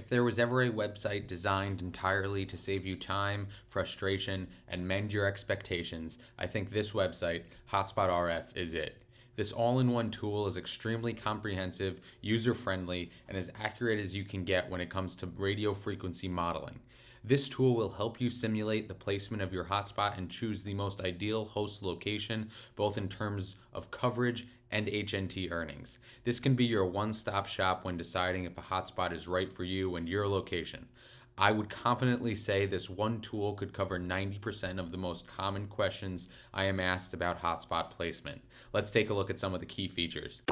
If there was ever a website designed entirely to save you time, frustration, and mend your expectations, I think this website, HotspotRF, is it. This all-in-one tool is extremely comprehensive, user-friendly, and as accurate as you can get when it comes to radio frequency modeling. This tool will help you simulate the placement of your hotspot and choose the most ideal host location, both in terms of coverage and HNT earnings. This can be your one-stop shop when deciding if a hotspot is right for you and your location. I would confidently say this one tool could cover 90% of the most common questions I am asked about hotspot placement. Let's take a look at some of the key features.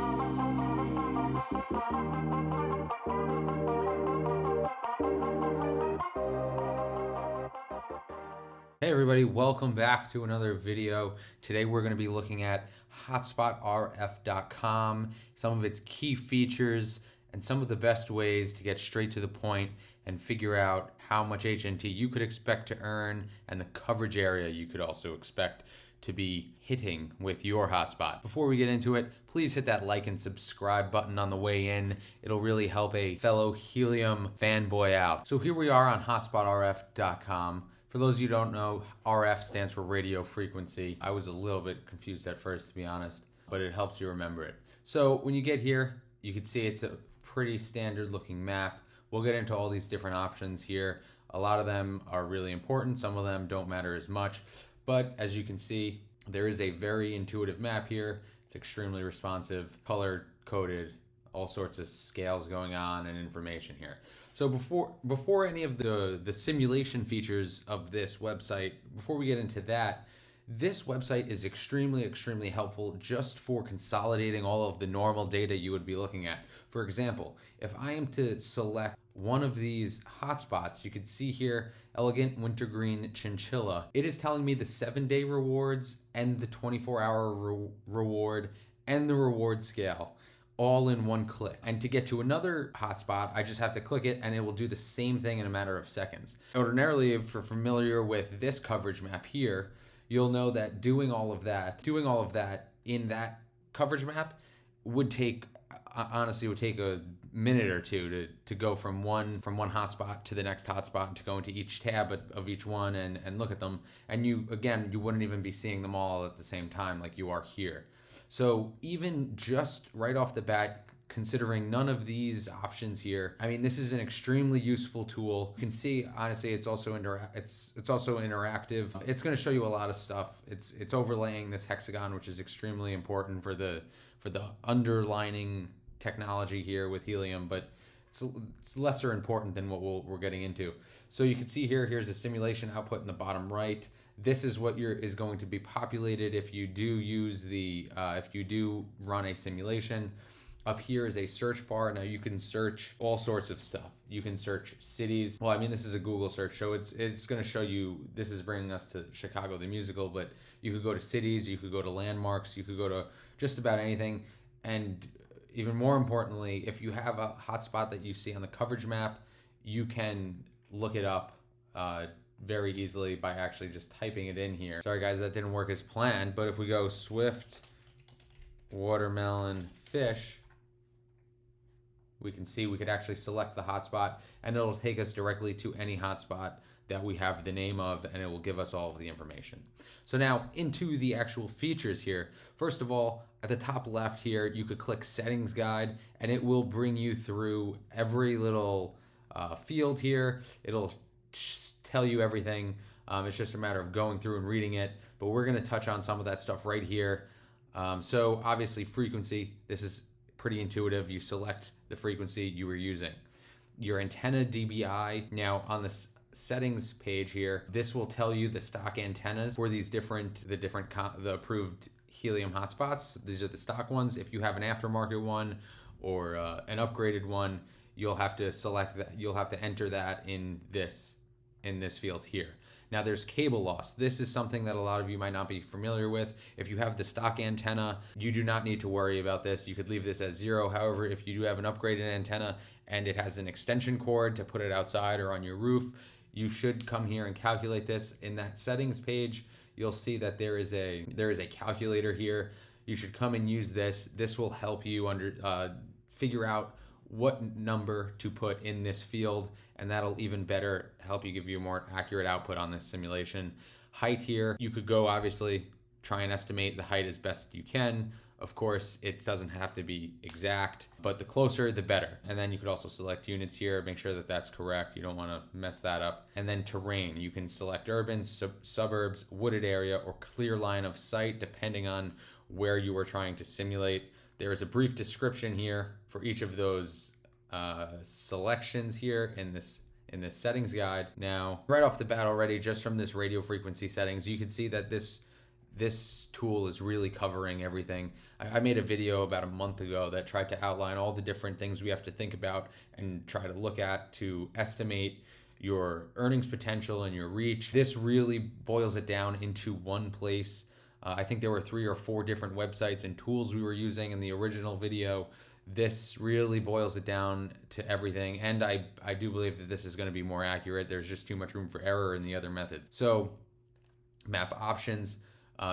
Hey everybody, welcome back to another video. Today we're going to be looking at HotspotRF.com, some of its key features, and some of the best ways to get straight to the point and figure out how much HNT you could expect to earn and the coverage area you could also expect to be hitting with your hotspot. Before we get into it, please hit that like and subscribe button on the way in. It'll really help a fellow Helium fanboy out. So here we are on HotspotRF.com. For those of you who don't know, RF stands for radio frequency. I was a little bit confused at first, to be honest, but it helps you remember it. So when you get here, you can see it's a pretty standard looking map. We'll get into all these different options here. A lot of them are really important. Some of them don't matter as much, but as you can see, there is a very intuitive map here. It's extremely responsive, color coded, all sorts of scales going on and information here. So before any of the simulation features of this website, before we get into that, this website is extremely helpful just for consolidating all of the normal data you would be looking at. For example, if I am to select one of these hotspots, you can see here, Elegant Wintergreen Chinchilla. It is telling me the 7-day rewards and the 24-hour reward and the reward scale, all in one click. And to get to another hotspot, I just have to click it and it will do the same thing in a matter of seconds. Ordinarily, if you're familiar with this coverage map here, you'll know that doing all of that in that coverage map would take, honestly, would take a minute or two to go from one hotspot to the next hotspot and to go into each tab of each one and look at them. And you wouldn't even be seeing them all at the same time like you are here. So even just right off the bat, considering none of these options here, I mean, this is an extremely useful tool. You can see, honestly, it's also interactive. It's going to show you a lot of stuff. It's overlaying this hexagon, which is extremely important for the underlining technology here with Helium, but it's lesser important than what we're getting into. So you can see here's a simulation output in the bottom right. This is what is going to be populated if you do use if you do run a simulation. Up here is a search bar. Now you can search all sorts of stuff. You can search cities. Well, I mean, this is a Google search, so it's going to show you, this is bringing us to Chicago the musical, but you could go to cities, you could go to landmarks, you could go to just about anything. And even more importantly, if you have a hotspot that you see on the coverage map, you can look it up very easily by actually just typing it in here. Sorry guys, that didn't work as planned, but if we go Swift watermelon fish, we can see we could actually select the hotspot and it'll take us directly to any hotspot that we have the name of, and it will give us all of the information. So now into the actual features here. First of all, at the top left here, you could click Settings Guide and it will bring you through every little field here. It'll tell you everything. It's just a matter of going through and reading it, but we're going to touch on some of that stuff right here. So obviously frequency, this is pretty intuitive. You select the frequency you were using. Your antenna DBI. Now on the settings page here, this will tell you the stock antennas for these the approved Helium hotspots. These are the stock ones. If you have an aftermarket one or an upgraded one, you'll have to select that. You'll have to enter that in this field here. Now there's cable loss. This is something that a lot of you might not be familiar with. If you have the stock antenna, you do not need to worry about this. You could leave this as 0. However, if you do have an upgraded antenna and it has an extension cord to put it outside or on your roof, you should come here and calculate this. In that settings page, you'll see that there is a calculator here. You should come and use this. This will help you figure out what number to put in this field, and that'll even better help you give you a more accurate output on this simulation. Height here, you could go obviously try and estimate the height as best you can. Of course, it doesn't have to be exact, but the closer, the better. And then you could also select units here, make sure that that's correct. You don't want to mess that up. And then terrain, you can select urban, suburbs, wooded area, or clear line of sight, depending on where you are trying to simulate. There is a brief description here for each of those selections here in this settings guide. Now, right off the bat already, just from this radio frequency settings, you can see that this tool is really covering everything. I made a video about a month ago that tried to outline all the different things we have to think about and try to look at to estimate your earnings potential and your reach. This really boils it down into one place. I think there were 3 or 4 different websites and tools we were using in the original video. This really boils it down to everything, and I do believe that this is going to be more accurate. There's just too much room for error in the other methods. So, map options.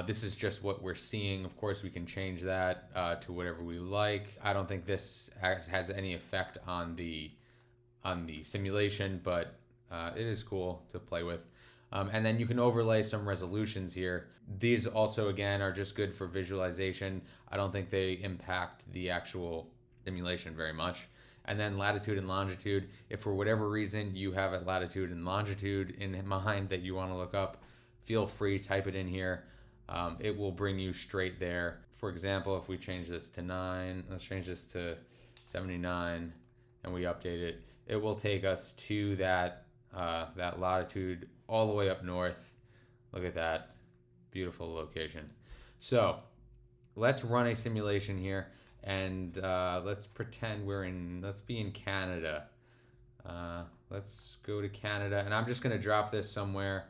This is just what we're seeing. Of course, we can change that to whatever we like. I don't think this has any effect on the simulation, but it is cool to play with. And then you can overlay some resolutions here. These also, again, are just good for visualization. I don't think they impact the actual simulation very much. And then latitude and longitude. If for whatever reason you have a latitude and longitude in mind that you want to look up, feel free, type it in here. It will bring you straight there. For example, if we change this to 9, let's change this to 79, and we update it, it will take us to that latitude all the way up north. Look at that beautiful location. So let's run a simulation here, and let's pretend let's be in Canada. Let's go to Canada, and I'm just going to drop this somewhere.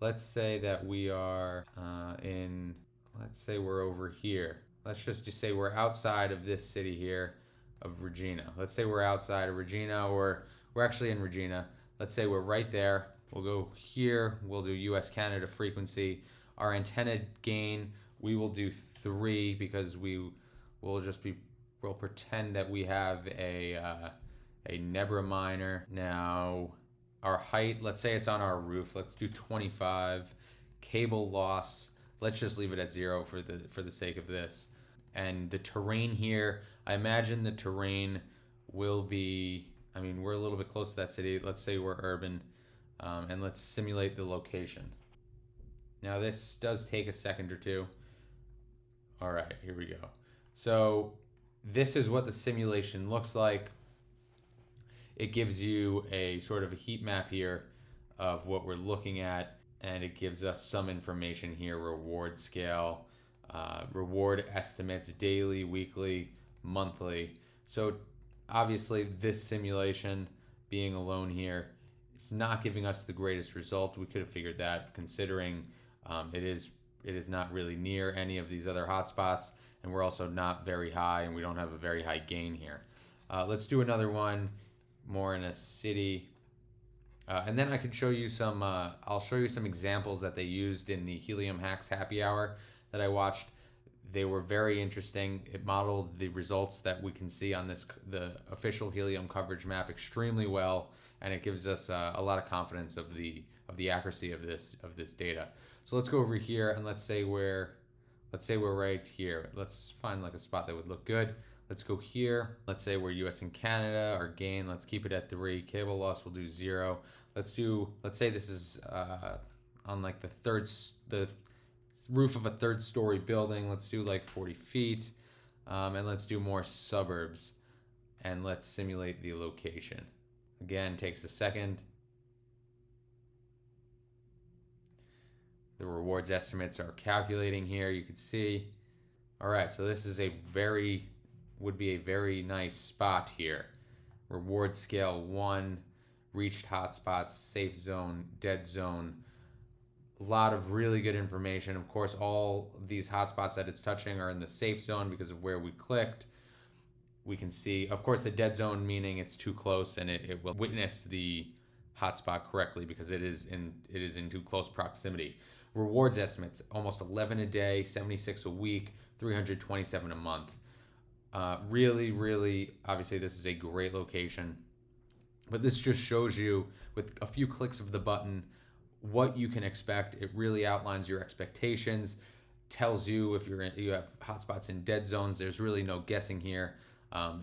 Let's say that we are let's say we're over here. Let's just say we're outside of this city here of Regina. Let's say we're outside of Regina, or we're actually in Regina. Let's say we're right there. We'll go here. We'll do US-Canada frequency. Our antenna gain, we will do 3 because we'll pretend that we have a Nebra miner. Now, our height, let's say it's on our roof. Let's do 25. Cable loss, let's just leave it at 0 for the sake of this. And the terrain here, I imagine the terrain will be, we're a little bit close to that city. Let's say we're urban, and let's simulate the location. Now this does take a second or two. All right, here we go. So this is what the simulation looks like. It gives you a sort of a heat map here of what we're looking at, and it gives us some information here: reward scale, reward estimates, daily, weekly, monthly. So obviously this simulation, being alone here, it's not giving us the greatest result. We could have figured that, considering it is not really near any of these other hotspots, and we're also not very high, and we don't have a very high gain here. Let's do another one more in a city, and then I can show you some I'll show you some examples that they used in the Helium Hacks happy hour that I watched. They were very interesting. It modeled the results that we can see on the official Helium coverage map extremely well, and it gives us a lot of confidence of the accuracy of this data. So let's go over here, and let's say we're right here. Let's find like a spot that would look good. Let's go here. Let's say we're US and Canada. Our gain, let's keep it at 3. Cable loss, we'll do 0. Let's say this is on like the roof of a 3rd story building. Let's do like 40 feet. And let's do more suburbs. And let's simulate the location. Again, takes a second. The rewards estimates are calculating here. You can see. All right, so this is would be a very nice spot here. Reward scale 1, reached hotspots, safe zone, dead zone. A lot of really good information. Of course, all these hotspots that it's touching are in the safe zone because of where we clicked. We can see, of course, the dead zone, meaning it's too close, and it will witness the hotspot correctly because it is in too close proximity. Rewards estimates, almost 11 a day, 76 a week, 327 a month. Really, really, obviously, this is a great location. But this just shows you with a few clicks of the button what you can expect. It really outlines your expectations, tells you if you have hotspots in dead zones. There's really no guessing here.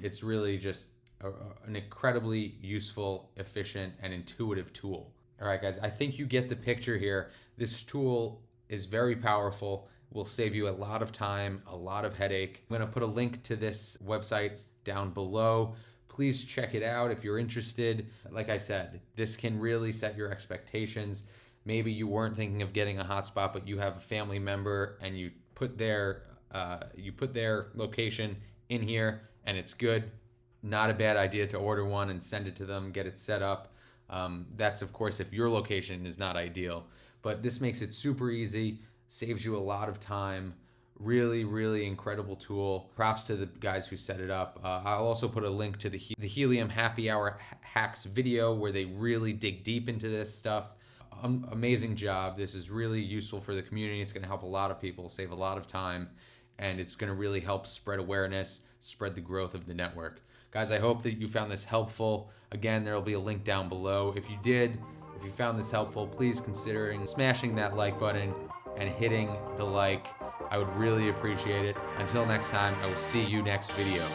It's really just an incredibly useful, efficient, and intuitive tool. All right, guys, I think you get the picture here. This tool is very powerful, will save you a lot of time, a lot of headache. I'm going to put a link to this website down below. Please check it out if you're interested. Like I said, this can really set your expectations. Maybe you weren't thinking of getting a hotspot, but you have a family member and you put their location in here and it's good. Not a bad idea to order one and send it to them, get it set up. That's of course if your location is not ideal, but this makes it super easy, saves you a lot of time. Really, really incredible tool. Props to the guys who set it up. I'll also put a link to the Helium Happy Hour Hacks video where they really dig deep into this stuff. Amazing job. This is really useful for the community. It's going to help a lot of people, save a lot of time, and it's going to really help spread awareness, spread the growth of the network. Guys, I hope that you found this helpful. Again, there will be a link down below. If you did, if you found this helpful, please consider smashing that like button and hitting the like. I would really appreciate it. Until next time, I will see you next video.